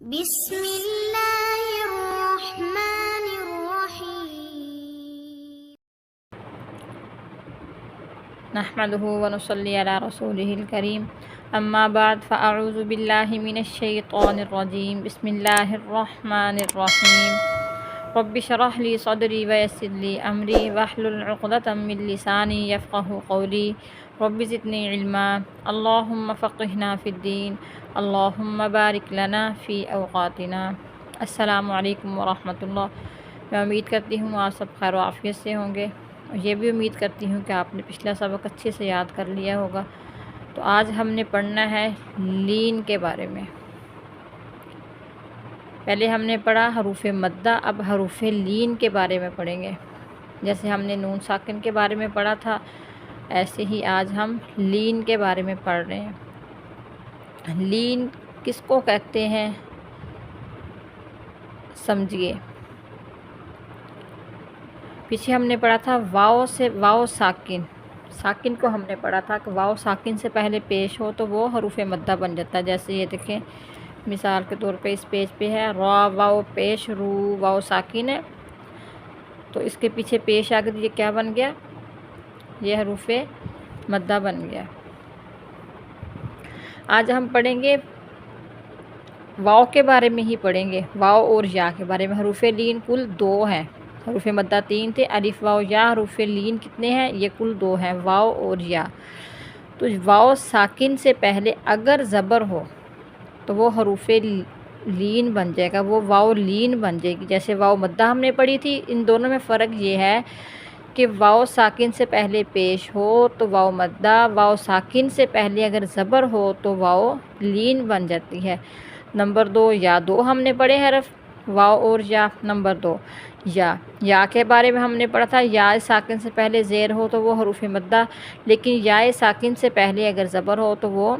بسم اللہ الرحمن الرحیم نحمده ونصلي على رسوله الكريم اما بعد فاعوذ بالله من الشيطان الرجيم بسم الله الرحمن الرحيم رب اشرح لي صدري ويسر لي امري واحلل عقدة من لساني يفقهوا قولي رب زدني علما اللهم فقهنا في الدين اللهم بارک لنا فی اوقاتنا۔ السلام علیکم ورحمۃ اللہ۔ میں امید کرتی ہوں آپ سب خیر و عافیت سے ہوں گے، اور یہ بھی امید کرتی ہوں کہ آپ نے پچھلا سبق اچھے سے یاد کر لیا ہوگا۔ تو آج ہم نے پڑھنا ہے لین کے بارے میں۔ پہلے ہم نے پڑھا حروف مدہ، اب حروف لین کے بارے میں پڑھیں گے۔ جیسے ہم نے نون ساکن کے بارے میں پڑھا تھا، ایسے ہی آج ہم لین کے بارے میں پڑھ رہے ہیں۔ لین کس کو کہتے ہیں سمجھیے۔ پیچھے ہم نے پڑھا تھا واو ساکن، ساکن کو ہم نے پڑھا تھا کہ واو ساکن سے پہلے پیش ہو تو وہ حروف مدہ بن جاتا ہے۔ جیسے یہ دیکھیں مثال کے طور پہ اس پیج پہ ہے را واو پیش رو، واو ساکن ہے تو اس کے پیچھے پیش آ گئی، یہ کیا بن گیا؟ یہ حروف مدہ بن گیا۔ آج ہم پڑھیں گے واو کے بارے میں ہی پڑھیں گے، واو اور یا کے بارے میں۔ حروف لین کل 2 ہیں، حروف مدہ 3 تھے، الف واو یا۔ حروف لین کتنے ہیں؟ یہ کل 2 ہیں، واو اور یا۔ تو واو ساکن سے پہلے اگر زبر ہو تو وہ حروف لین بن جائے گا، وہ واو لین بن جائے گی۔ جیسے واو مدہ ہم نے پڑھی تھی، ان دونوں میں فرق یہ ہے کہ واو ساکن سے پہلے پیش ہو تو واو مدہ، واو ساکن سے پہلے اگر زبر ہو تو واو لین بن جاتی ہے۔ نمبر 2 یا 2 ہم نے پڑھے حرف واو اور یا۔ نمبر 2 یا کے بارے میں ہم نے پڑھا تھا یا ساکن سے پہلے زیر ہو تو وہ حروف مدہ، لیکن یا ساکن سے پہلے اگر زبر ہو تو وہ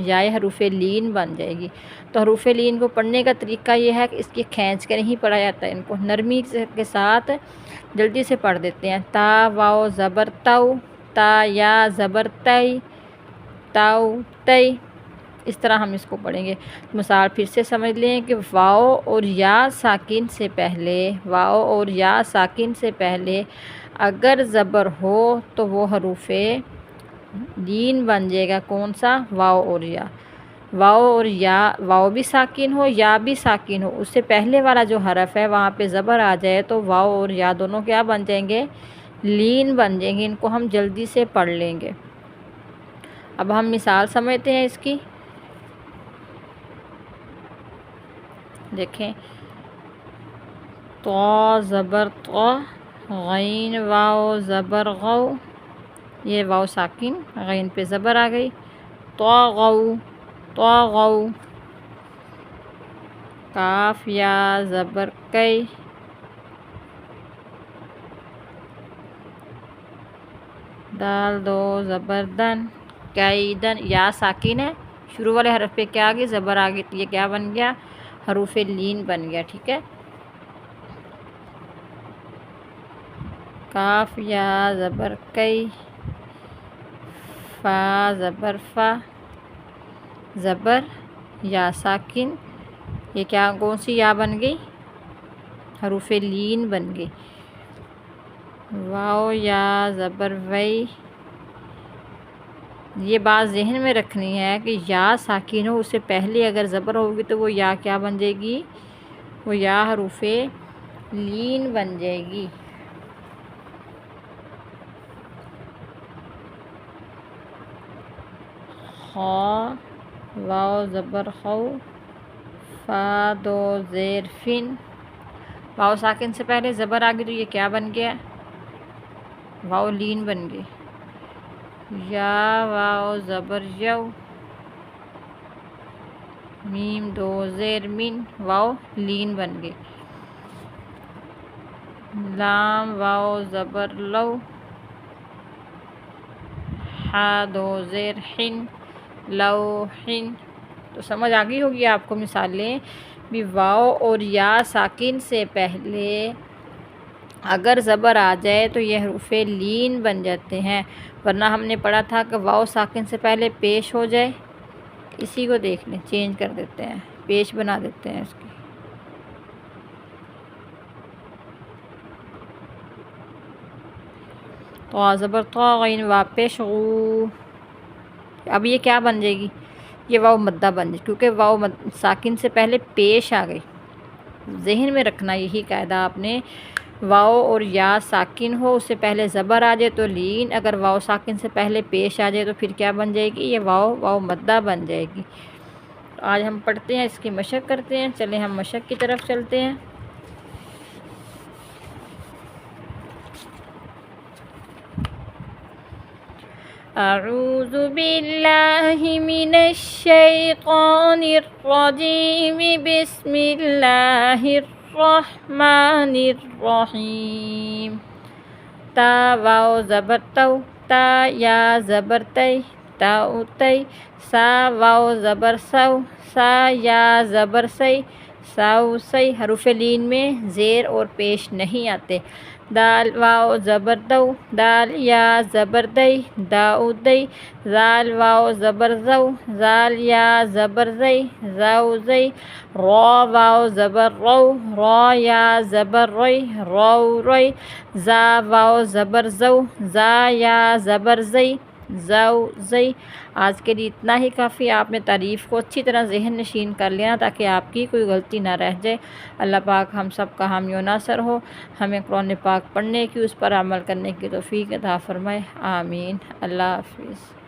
یا حروف لین بن جائے گی۔ تو حروف لین کو پڑھنے کا طریقہ یہ ہے کہ اس کی کھینچ کے نہیں پڑھا جاتا ہے، ان کو نرمی کے ساتھ جلدی سے پڑھ دیتے ہیں۔ تا واو زبر تو، تا یا زبر تی، تاؤ تی، اس طرح ہم اس کو پڑھیں گے۔ مثال پھر سے سمجھ لیں کہ واو اور یا ساکن سے پہلے، واو اور یا ساکن سے پہلے اگر زبر ہو تو وہ حروف لین بن جائے گا۔ کون سا؟ واو اور یا۔ واو اور یا، واو بھی ساکن ہو یا بھی ساکن ہو، اس سے پہلے والا جو حرف ہے وہاں پہ زبر آ جائے تو واو اور یا دونوں کیا بن جائیں گے؟ لین بن جائیں گے۔ ان کو ہم جلدی سے پڑھ لیں گے۔ اب ہم مثال سمجھتے ہیں اس کی۔ دیکھیں تو زبر تو، غین واو زبر غو، یہ واو ساکن، غین پہ زبر آ گئی، تو غو، تو غو۔ کاف یا زبر کئی، دال دو زبر دن، کئی دن۔ یا ساکن ہے، شروع والے حرف پہ کیا آ گئی؟ زبر آ گئی، تو یہ کیا بن گیا؟ حروف لین بن گیا۔ ٹھیک ہے۔ کاف یا زبر کئی، فا زبر فا، زبر یا ساکن، یہ کیا کون سی یا بن گئی؟ حروف لین بن گئی۔ واو یا زبر وئی، یہ بات ذہن میں رکھنی ہے کہ یا ساکن ہو، اس سے پہلے اگر زبر ہوگی تو وہ یا کیا بن جائے گی؟ وہ یا حروف لین بن جائے گی۔ خا واو زبر خو، فا دو زیر فن، واو ساکن سے پہلے زبر آ گئی تو یہ کیا بن گیا؟ واو لین بن گئی۔ یا واو زبر یو، میم دو زیر من، واو لین بن گئی۔ لام واو زبر لو، ہا دو زیر حن، لو حن۔ تو سمجھ آ گئی ہوگی آپ کو مثالیں بھی۔ واو اور یا ساکن سے پہلے اگر زبر آ جائے تو یہ حروف لین بن جاتے ہیں، ورنہ ہم نے پڑھا تھا کہ واو ساکن سے پہلے پیش ہو جائے، اسی کو دیکھ لیں، چینج کر دیتے ہیں۔ پیش بنا دیتے ہیں اس کی۔ تو زبر تو غین وا پیش غو، اب یہ کیا بن جائے گی؟ یہ واو مدہ بن جائے، کیونکہ واو ساکن سے پہلے پیش آ گئی۔ ذہن میں رکھنا یہی قاعدہ آپ نے، واو اور یا ساکن ہو اس سے پہلے زبر آ جائے تو لین، اگر واو ساکن سے پہلے پیش آ جائے تو پھر کیا بن جائے گی؟ یہ واو مدہ بن جائے گی۔ آج ہم پڑھتے ہیں، اس کی مشق کرتے ہیں۔ چلیں ہم مشق کی طرف چلتے ہیں۔ اعوذ باللہ من الشیطان الرجیم، بسم اللہ الرحمن الرحیم۔ تا واو زبر تو، تا یا زبر تی، تا تی۔ سا واو زبر سو، سا یا زبر سی، ساو سی۔ حروف لین میں زیر اور پیش نہیں آتے۔ دال واو زبر دو، دال یا زبر دی، داؤ دی۔ زال واو زبر زو، زال یا زبر زئی، زاؤ زئی۔ را واو زبر رو، را یا زبر روئی، رو روئی۔ زا واو زبر زو، زا یا زبر زئی، زو زئی۔ آج کے لیے اتنا ہی کافی۔ آپ نے تعریف کو اچھی طرح ذہن نشین کر لینا تاکہ آپ کی کوئی غلطی نہ رہ جائے۔ اللہ پاک ہم سب کا حامی و ناصر ہو، ہمیں قرآن پاک پڑھنے کی، اس پر عمل کرنے کی توفیق عطا فرمائے، آمین۔ اللہ حافظ۔